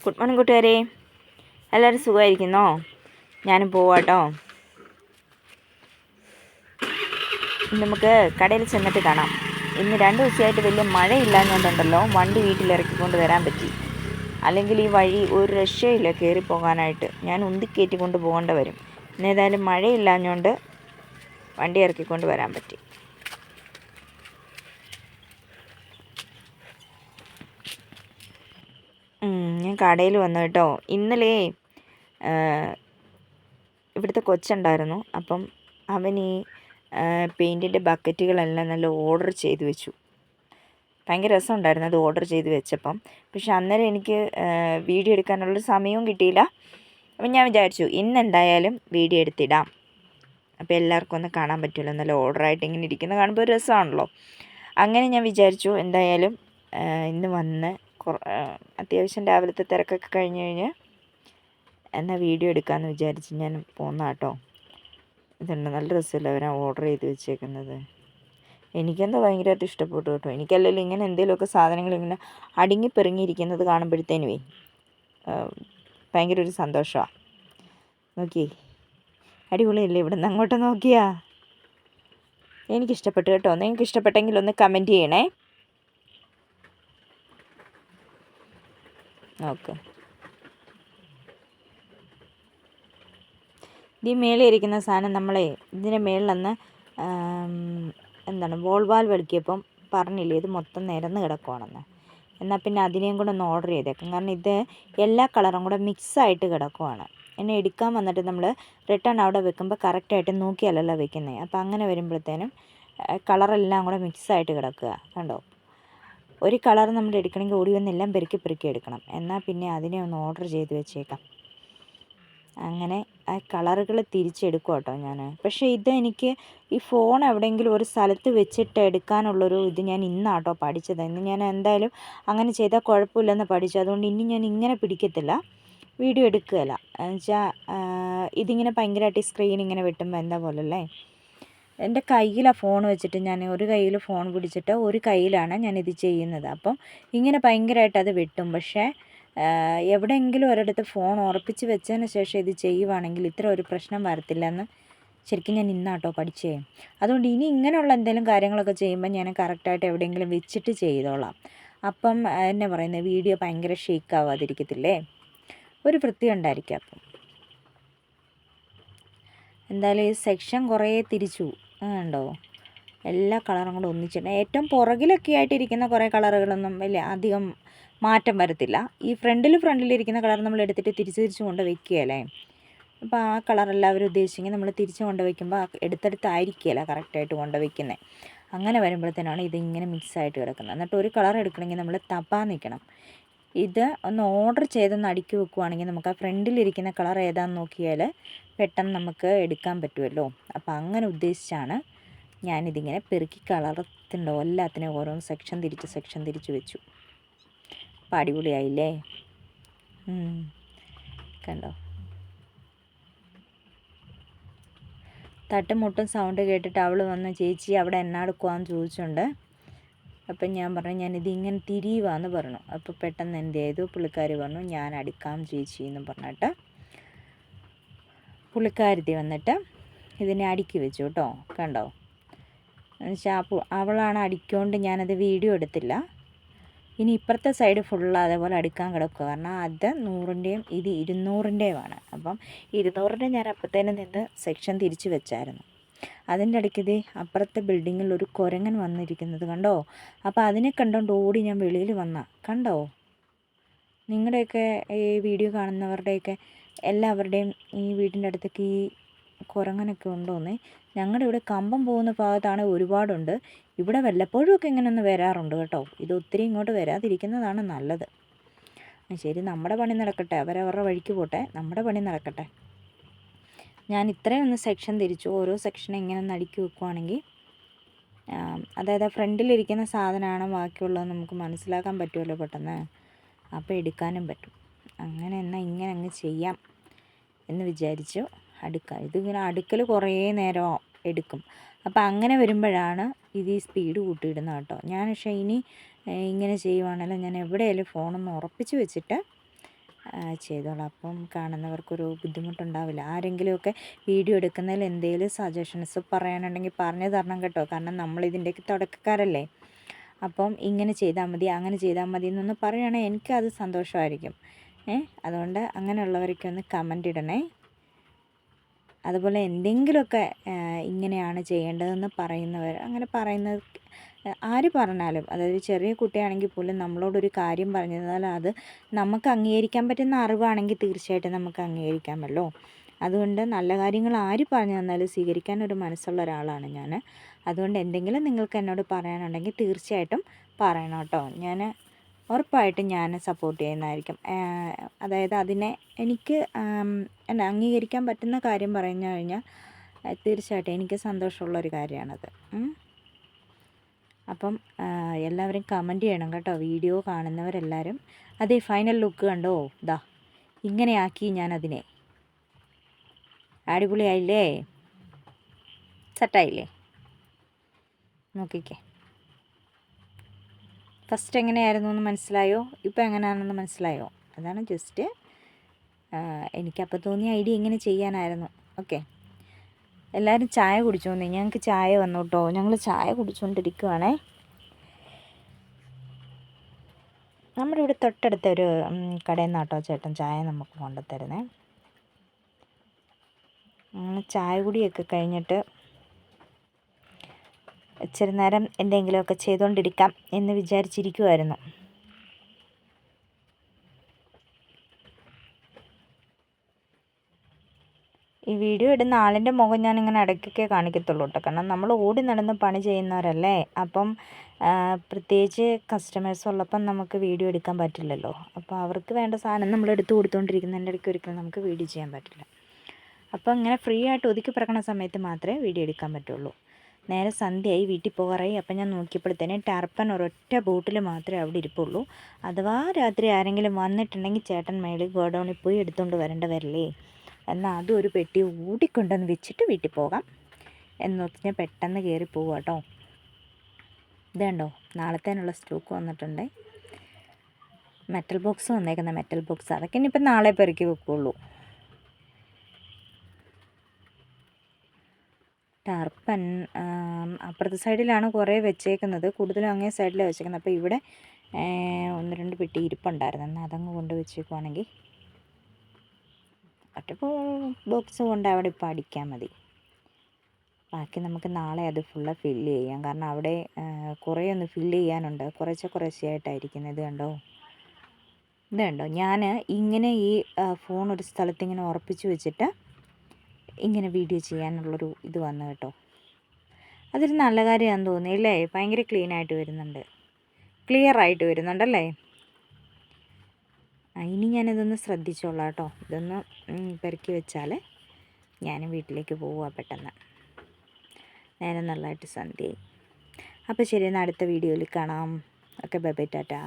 Good morning കൂട്ടുകാരെ, എല്ലാവരും സുഖമായിരിക്കുന്നോ? ഞാനും പോവാട്ടോ. നമുക്ക് കടയിൽ ചെന്നിട്ട് കാണാം. ഇന്ന് 2 ദിവസമായിട്ട് വലിയ മഴയില്ലാഞ്ഞുകൊണ്ടുണ്ടല്ലോ വണ്ടി വീട്ടിലിറക്കിക്കൊണ്ട് വരാൻ പറ്റി. അല്ലെങ്കിൽ ഈ വഴി ഒരു രക്ഷയില്ല കയറിപ്പോകാനായിട്ട്. ഞാൻ ഉന്തിക്കയറ്റിക്കൊണ്ട് പോകേണ്ട വരും. ഇന്നേതായാലും മഴയില്ലാഞ്ഞുകൊണ്ട് വണ്ടി ഇറക്കിക്കൊണ്ട് വരാൻ പറ്റി. ഞാൻ കടയിൽ വന്നു കേട്ടോ. ഇന്നലെ ഇവിടുത്തെ കൊച്ചുണ്ടായിരുന്നു. അപ്പം അവൻ ഈ പെയിൻറ്റിൻ്റെ ബക്കറ്റുകളെല്ലാം നല്ല ഓർഡർ ചെയ്ത് വെച്ചു. ഭയങ്കര രസമുണ്ടായിരുന്നു അത് ഓർഡർ ചെയ്ത് വെച്ചപ്പം. പക്ഷെ അന്നേരം എനിക്ക് വീഡിയോ എടുക്കാനുള്ളൊരു സമയവും കിട്ടിയില്ല. അപ്പം ഞാൻ വിചാരിച്ചു ഇന്നെന്തായാലും വീഡിയോ എടുത്തിടാം. അപ്പോൾ എല്ലാവർക്കും ഒന്ന് കാണാൻ പറ്റുമല്ലോ. നല്ല ഓർഡറായിട്ട് ഇങ്ങനെ ഇരിക്കുന്നത് കാണുമ്പോൾ ഒരു രസമാണല്ലോ. അങ്ങനെ ഞാൻ വിചാരിച്ചു എന്തായാലും ഇന്ന് വന്ന് അത്യാവശ്യം രാവിലത്തെ തിരക്കൊക്കെ കഴിഞ്ഞ് കഴിഞ്ഞ് എന്നാൽ വീഡിയോ എടുക്കാമെന്ന് വിചാരിച്ച് ഞാൻ പോന്ന കേട്ടോ. ഇതുണ്ട്, നല്ല രസമല്ല അവരാ ഓർഡർ ചെയ്ത് വെച്ചേക്കുന്നത്. എനിക്കെന്തോ ഭയങ്കരമായിട്ട് ഇഷ്ടപ്പെട്ടു കേട്ടോ. എനിക്കല്ലെങ്കിൽ ഇങ്ങനെ എന്തെങ്കിലുമൊക്കെ സാധനങ്ങൾ ഇങ്ങനെ അടുങ്ങിപ്പെറുങ്ങിയിരിക്കുന്നത് കാണുമ്പോഴത്തേനുവേ ഭയങ്കര ഒരു സന്തോഷമാണ്. നോക്കിയേ, അടിപൊളിയല്ലേ? ഇവിടെ നിന്ന് അങ്ങോട്ട് നോക്കിയാ എനിക്കിഷ്ടപ്പെട്ടു കേട്ടോ. നിങ്ങൾക്ക് ഇഷ്ടപ്പെട്ടെങ്കിൽ ഒന്ന് കമൻറ്റ് ചെയ്യണേ. നോക്ക്, ഈ മേളിൽ ഇരിക്കുന്ന സാധനം നമ്മളെ ഇതിൻ്റെ മേളിലന്ന് എന്താണ് വോൾവാൽ വലിക്കിയപ്പം പറഞ്ഞില്ലേ ഇത് മൊത്തം നിരന്ന് കിടക്കുവാണെന്ന്. എന്നാൽ പിന്നെ അതിനെയും കൂടെ ഒന്ന് ഓർഡർ ചെയ്തേക്കാം. കാരണം ഇത് എല്ലാ കളറും കൂടെ മിക്സായിട്ട് കിടക്കുവാണ്. എന്നെ എടുക്കാൻ വന്നിട്ട് നമ്മൾ റിട്ടേൺ അവിടെ വെക്കുമ്പോൾ കറക്റ്റായിട്ട് നോക്കിയല്ലല്ലോ വെക്കുന്നത്. അപ്പോൾ അങ്ങനെ വരുമ്പോഴത്തേനും കളറെല്ലാം കൂടെ മിക്സായിട്ട് കിടക്കുക. കണ്ടോ? ഒരു കളർ നമ്മൾ എടുക്കണമെങ്കിൽ ഓടി വന്നെല്ലാം പെറുക്കി എടുക്കണം. എന്നാൽ പിന്നെ അതിനെ ഒന്ന് ഓർഡർ ചെയ്ത് വെച്ചേക്കാം. അങ്ങനെ ആ കളറുകൾ തിരിച്ചെടുക്കും കേട്ടോ ഞാൻ. പക്ഷേ ഇതെനിക്ക് ഈ ഫോൺ എവിടെയെങ്കിലും ഒരു സ്ഥലത്ത് വെച്ചിട്ട് എടുക്കാനുള്ളൊരു ഇത് ഞാൻ ഇന്നാട്ടോ പഠിച്ചത്. ഇന്ന് ഞാൻ എന്തായാലും അങ്ങനെ ചെയ്താൽ കുഴപ്പമില്ലെന്ന് പഠിച്ചു. അതുകൊണ്ട് ഇനി ഞാൻ ഇങ്ങനെ പിടിക്കത്തില്ല, വീഡിയോ എടുക്കുകയില്ല. എന്നുവെച്ചാൽ ഇതിങ്ങനെ ഭയങ്കരമായിട്ട് ഈ സ്ക്രീൻ ഇങ്ങനെ വെട്ടുമ്പോൾ എന്താ പോലല്ലേ. എൻ്റെ കയ്യിലാണ് ഫോൺ വെച്ചിട്ട് ഞാൻ ഒരു കയ്യിൽ ഫോൺ പിടിച്ചിട്ട് ഒരു കയ്യിലാണ് ഞാനിത് ചെയ്യുന്നത്. അപ്പം ഇങ്ങനെ ഭയങ്കരമായിട്ട് അത് വെട്ടും. പക്ഷേ എവിടെയെങ്കിലും ഒരിടത്ത് ഫോൺ ഉറപ്പിച്ച് വെച്ചതിന് ശേഷം ഇത് ചെയ്യുവാണെങ്കിൽ ഇത്ര ഒരു പ്രശ്നം വരത്തില്ലെന്ന് ശരിക്കും ഞാൻ ഇന്നാട്ടോ പഠിച്ചേ. അതുകൊണ്ട് ഇനി ഇങ്ങനെയുള്ള എന്തെങ്കിലും കാര്യങ്ങളൊക്കെ ചെയ്യുമ്പോൾ ഞാൻ കറക്റ്റായിട്ട് എവിടെയെങ്കിലും വെച്ചിട്ട് ചെയ്തോളാം. അപ്പം എന്നെ പറയുന്നത് വീഡിയോ ഭയങ്കര ഷേക്ക് ആവാതിരിക്കത്തില്ലേ, ഒരു വൃത്തി ഉണ്ടായിരിക്കും. അപ്പം എന്തായാലും ഈ സെക്ഷൻ കുറേ തിരിച്ചു ഉണ്ടോ, എല്ലാ കളറും കൂടെ ഒന്നിച്ചിട്ട്. ഏറ്റവും പുറകിലൊക്കെ ആയിട്ടിരിക്കുന്ന കുറേ കളറുകളൊന്നും വലിയ അധികം മാറ്റം വരത്തില്ല. ഈ ഫ്രണ്ടിലിരിക്കുന്ന കളർ നമ്മൾ എടുത്തിട്ട് തിരിച്ച് കൊണ്ട് വയ്ക്കുകയല്ലേ. അപ്പോൾ ആ കളർ എല്ലാവരും ഉദ്ദേശിച്ചെങ്കിൽ നമ്മൾ തിരിച്ച് കൊണ്ട് വയ്ക്കുമ്പോൾ എടുത്തെടുത്തായിരിക്കുകയല്ല കറക്റ്റായിട്ട് കൊണ്ട് വയ്ക്കുന്നത്. അങ്ങനെ വരുമ്പോഴത്തേനാണ് ഇതിങ്ങനെ മിക്സായിട്ട് കിടക്കുന്നത്. എന്നിട്ട് ഒരു കളർ എടുക്കണമെങ്കിൽ നമ്മൾ തപ്പാൻ നിൽക്കണം. ഇത് ഒന്ന് ഓർഡർ ചെയ്തൊന്ന് അടുക്കി വെക്കുവാണെങ്കിൽ നമുക്ക് ആ ഫ്രണ്ടിലിരിക്കുന്ന കളർ ഏതാണെന്ന് നോക്കിയാൽ പെട്ടെന്ന് നമുക്ക് എടുക്കാൻ പറ്റുമല്ലോ. അപ്പോൾ അങ്ങനെ ഉദ്ദേശിച്ചാണ് ഞാനിതിങ്ങനെ പെറുക്കി കളർത്തുണ്ടോ എല്ലാത്തിനും ഓരോ സെക്ഷൻ തിരിച്ച് വെച്ചു. അപ്പോൾ അടിപൊളിയായില്ലേ? കണ്ടോ? തട്ടും മുട്ടും സൗണ്ട് കേട്ടിട്ട് അവൾ വന്ന് ചേച്ചി അവിടെ എന്നാടുക്കുവാന്ന് ചോദിച്ചുകൊണ്ട്. അപ്പം ഞാൻ പറഞ്ഞു ഞാനിതിങ്ങനെ തിരിയുവാന്ന് പറഞ്ഞു. അപ്പോൾ പെട്ടെന്ന് എന്ത് ചെയ്തു, പുള്ളിക്കാരി പറഞ്ഞു ഞാൻ അടുക്കാം ചേച്ചി എന്ന് പറഞ്ഞിട്ട് പുള്ളിക്കാരത്തി വന്നിട്ട് ഇതിനെ അടുക്കി വെച്ചു കേട്ടോ. കണ്ടോ? എന്നുവെച്ചാൽ അവളാണ് അടിക്കൊണ്ട് ഞാനത് വീഡിയോ എടുത്തില്ല. ഇനി ഇപ്പുറത്തെ സൈഡ് ഫുള്ള് അതേപോലെ അടുക്കാൻ കിടക്കുക. കാരണം അത് 100-ൻ്റെയും ഇത് 200-ൻ്റെയുമാണ്. അപ്പം 200-ൻ്റെ ഞാൻ അപ്പത്തേനും നിന്ന് സെക്ഷൻ തിരിച്ച് വെച്ചായിരുന്നു. അതിൻ്റെ ഇടയ്ക്ക് അപ്പുറത്തെ ബിൽഡിങ്ങിൽ ഒരു കുരങ്ങൻ വന്നിരിക്കുന്നത് കണ്ടോ. അപ്പോൾ അതിനെ കണ്ടുകൊണ്ട് ഓടി ഞാൻ വെളിയിൽ കണ്ടോ. നിങ്ങളുടെയൊക്കെ ഈ വീഡിയോ കാണുന്നവരുടെയൊക്കെ എല്ലാവരുടെയും ഈ വീടിൻ്റെ അടുത്തേക്ക് ഈ കുരങ്ങനൊക്കെ ഉണ്ടോയെന്നേ. ഞങ്ങളുടെ ഇവിടെ കമ്പം പോകുന്ന ഭാഗത്താണ് ഒരുപാടുണ്ട്. ഇവിടെ വല്ലപ്പോഴും ഒക്കെ ഇങ്ങനെ ഒന്ന് വരാറുണ്ട് കേട്ടോ. ഇത് ഒത്തിരി ഇങ്ങോട്ട് വരാതിരിക്കുന്നതാണ് നല്ലത്. ശരി, നമ്മുടെ പണി നടക്കട്ടെ, അവരവരുടെ വഴിക്ക് പോട്ടെ, നമ്മുടെ പണി നടക്കട്ടെ. ഞാൻ ഇത്രയും ഒന്ന് സെക്ഷൻ തിരിച്ചു. ഓരോ സെക്ഷനെ ഇങ്ങനെ ഒന്ന് അടുക്കി വെക്കുവാണെങ്കിൽ അതായത് ഫ്രണ്ടിലിരിക്കുന്ന സാധനമാണ് ബാക്കിയുള്ളത് നമുക്ക് മനസ്സിലാക്കാൻ പറ്റുമല്ലോ പെട്ടെന്ന്. അപ്പോൾ എടുക്കാനും പറ്റും. അങ്ങനെ എന്നാൽ ഇങ്ങനെ അങ്ങ് ചെയ്യാം എന്ന് വിചാരിച്ചു. ഇതിങ്ങനെ അടുക്കൽ കുറേ നേരം എടുക്കും. അപ്പോൾ അങ്ങനെ വരുമ്പോഴാണ് ഇത് ഈ സ്പീഡ് കൂട്ടിയിടുന്നത് കേട്ടോ. ഞാൻ പക്ഷേ ഇനി ഇങ്ങനെ ചെയ്യുവാണെങ്കിലും ഞാൻ എവിടെയെങ്കിലും ഫോണൊന്ന് ഉറപ്പിച്ച് വെച്ചിട്ട് ചെയ്തോളാം. അപ്പം കാണുന്നവർക്കൊരു ബുദ്ധിമുട്ടുണ്ടാവില്ല. ആരെങ്കിലുമൊക്കെ വീഡിയോ എടുക്കുന്നതിൽ എന്തെങ്കിലും സജഷൻസ് പറയാനുണ്ടെങ്കിൽ പറഞ്ഞു തരണം കേട്ടോ. കാരണം നമ്മളിതിൻ്റെയൊക്കെ തുടക്കക്കാരല്ലേ. അപ്പം ഇങ്ങനെ ചെയ്താൽ മതി, അങ്ങനെ ചെയ്താൽ മതി എന്നൊന്ന് പറയുകയാണെങ്കിൽ എനിക്കത് സന്തോഷമായിരിക്കും. അതുകൊണ്ട് അങ്ങനെയുള്ളവരൊക്കെ ഒന്ന് കമൻ്റ് ഇടണേ. അതുപോലെ എന്തെങ്കിലുമൊക്കെ ഇങ്ങനെയാണ് ചെയ്യേണ്ടതെന്ന് പറയുന്നവർ, അങ്ങനെ പറയുന്നത് ആര് പറഞ്ഞാലും, അതായത് ചെറിയ കുട്ടിയാണെങ്കിൽ പോലും നമ്മളോടൊരു കാര്യം പറഞ്ഞു തന്നാൽ അത് നമുക്ക് അംഗീകരിക്കാൻ പറ്റുന്ന അറിവാണെങ്കിൽ തീർച്ചയായിട്ടും നമുക്ക് അംഗീകരിക്കാമല്ലോ. അതുകൊണ്ട് നല്ല കാര്യങ്ങൾ ആര് പറഞ്ഞു തന്നാലും സ്വീകരിക്കാൻ ഒരു മനസ്സുള്ള ഒരാളാണ് ഞാൻ. അതുകൊണ്ട് എന്തെങ്കിലും നിങ്ങൾക്ക് എന്നോട് പറയാനുണ്ടെങ്കിൽ തീർച്ചയായിട്ടും പറയണം കേട്ടോ. ഞാൻ ഉറപ്പായിട്ടും ഞാൻ സപ്പോർട്ട് ചെയ്യുന്നതായിരിക്കും. അതായത് അതിനെ എനിക്ക് എന്നാ അംഗീകരിക്കാൻ പറ്റുന്ന കാര്യം പറഞ്ഞു കഴിഞ്ഞാൽ തീർച്ചയായിട്ടും എനിക്ക് സന്തോഷമുള്ളൊരു കാര്യമാണത്. അപ്പം എല്ലാവരും കമൻറ്റ് ചെയ്യണം കേട്ടോ, വീഡിയോ കാണുന്നവരെല്ലാവരും. അതേ ഫൈനൽ ലുക്ക് കണ്ടോ, ദാ ഇങ്ങനെയാക്കി ഞാനതിനെ. അടിപൊളിയായില്ലേ, സെറ്റായില്ലേ? നോക്കിക്കേ. ഫസ്റ്റ് എങ്ങനെയായിരുന്നു എന്ന് മനസ്സിലായോ? ഇപ്പോൾ എങ്ങനെയാണെന്ന് മനസ്സിലായോ? അതാണ് ജസ്റ്റ് എനിക്കപ്പോൾ തോന്നിയ ഐഡിയ ഇങ്ങനെ ചെയ്യാനായിരുന്നു. ഓക്കെ, എല്ലാവരും ചായ കുടിച്ചോന്നേ. ഞങ്ങൾക്ക് ചായ വന്നു കേട്ടോ. ഞങ്ങൾ ചായ കുടിച്ചുകൊണ്ടിരിക്കുവാണേ. നമ്മുടെ ഇവിടെ തൊട്ടടുത്ത ഒരു കടയിൽ നിന്നാട്ടോ ചേട്ടൻ ചായ നമുക്ക് കൊണ്ടുതരുന്നേ. ചായ കുടിയൊക്കെ കഴിഞ്ഞിട്ട് ഇച്ചിരി നേരം എന്തെങ്കിലുമൊക്കെ ചെയ്തുകൊണ്ടിരിക്കാം എന്ന് വിചാരിച്ചിരിക്കുമായിരുന്നു. ഈ വീഡിയോ ഇടുന്ന ആളിൻ്റെ മുഖം ഞാനിങ്ങനെ ഇടയ്ക്കൊക്കെ കാണിക്കത്തുള്ളൂ കേട്ടോ. കാരണം നമ്മൾ ഓടി നടന്ന് പണി ചെയ്യുന്നവരല്ലേ. അപ്പം പ്രത്യേകിച്ച് കസ്റ്റമേഴ്സ് ഉള്ളപ്പം നമുക്ക് വീഡിയോ എടുക്കാൻ പറ്റില്ലല്ലോ. അപ്പോൾ അവർക്ക് വേണ്ട സാധനം നമ്മൾ എടുത്ത് കൊടുത്തുകൊണ്ടിരിക്കുന്നതിൻ്റെ ഇടയ്ക്ക് ഒരിക്കലും നമുക്ക് വീഡിയോ ചെയ്യാൻ പറ്റില്ല. അപ്പോൾ ഇങ്ങനെ ഫ്രീ ആയിട്ട് ഒതുക്കി പറക്കണ സമയത്ത് മാത്രമേ വീഡിയോ എടുക്കാൻ പറ്റുള്ളൂ. നേരെ സന്ധ്യയായി, വീട്ടിൽ പോകാറായി. അപ്പം ഞാൻ നോക്കിയപ്പോഴത്തേനും ടർപ്പൻ ഒരൊറ്റ ബോട്ടിൽ മാത്രമേ അവിടെ ഇരിപ്പുള്ളൂ. അഥവാ രാത്രി ആരെങ്കിലും വന്നിട്ടുണ്ടെങ്കിൽ ചേട്ടൻ മേളിൽ ഗോഡൗണിൽ പോയി എടുത്തുകൊണ്ട് വരേണ്ടവരല്ലേ, എന്നാൽ അതും ഒരു പെട്ടി ഓടിക്കൊണ്ടുവന്ന് വെച്ചിട്ട് വീട്ടിൽ പോകാം എന്നോർത്ത് ഞാൻ പെട്ടെന്ന് കയറി പോവുക കേട്ടോ. ഇത് കണ്ടോ, നാളത്തേനുള്ള സ്റ്റോക്ക് വന്നിട്ടുണ്ട്. മെറ്റൽ ബോക്സ് വന്നേക്കുന്ന മെറ്റൽ ബോക്സ്, അതൊക്കെ ഇനിയിപ്പം നാളെ പെറുക്കി വെക്കുള്ളൂ. ടർപ്പൻ അപ്പുറത്തെ സൈഡിലാണ് കുറേ വെച്ചേക്കുന്നത്, കൂടുതലും അങ്ങേ സൈഡിലാണ് വെച്ചേക്കുന്നത്. അപ്പോൾ ഇവിടെ 1-2 പെട്ടി ഇരിപ്പുണ്ടായിരുന്നു. എന്നാൽ അതങ്ങ് കൊണ്ട് വെച്ചേക്കുവാണെങ്കിൽ ഒറ്റ ബോക്സ് കൊണ്ട് അവിടെ ഇപ്പോൾ അടിക്കാൻ മതി. ബാക്കി നമുക്ക് നാളെ അത് ഫുള്ള് ഫില്ല് ചെയ്യാം. കാരണം അവിടെ കുറേ ഒന്ന് ഫില്ല് ചെയ്യാനുണ്ട്. കുറേശ്ശെയായിട്ടായിരിക്കുന്നത്. ഇത് കണ്ടോ, ഇത് കണ്ടോ. ഞാൻ ഇങ്ങനെ ഈ ഫോൺ ഒരു സ്ഥലത്ത് ഇങ്ങനെ ഉറപ്പിച്ച് വെച്ചിട്ട് ഇങ്ങനെ വീഡിയോ ചെയ്യാനുള്ളൊരു ഇത് വന്നു കേട്ടോ. അതൊരു നല്ല കാര്യമാണെന്ന് തോന്നിയില്ലേ. ഭയങ്കര ക്ലീനായിട്ട് വരുന്നുണ്ട്, ക്ലിയർ ആയിട്ട് വരുന്നുണ്ടല്ലേ. ഇനി ഞാനിതൊന്ന് ശ്രദ്ധിച്ചോളാം കേട്ടോ. ഇതൊന്ന് പെറുക്കി വെച്ചാൽ ഞാൻ വീട്ടിലേക്ക് പോവുക പെട്ടെന്ന്. നേരെ നല്ലതായിട്ട് സന്ധ്യയായി. അപ്പോൾ ശരി, എന്നാൽ അടുത്ത വീഡിയോയിൽ കാണാം. Okay, bye bye, Tata.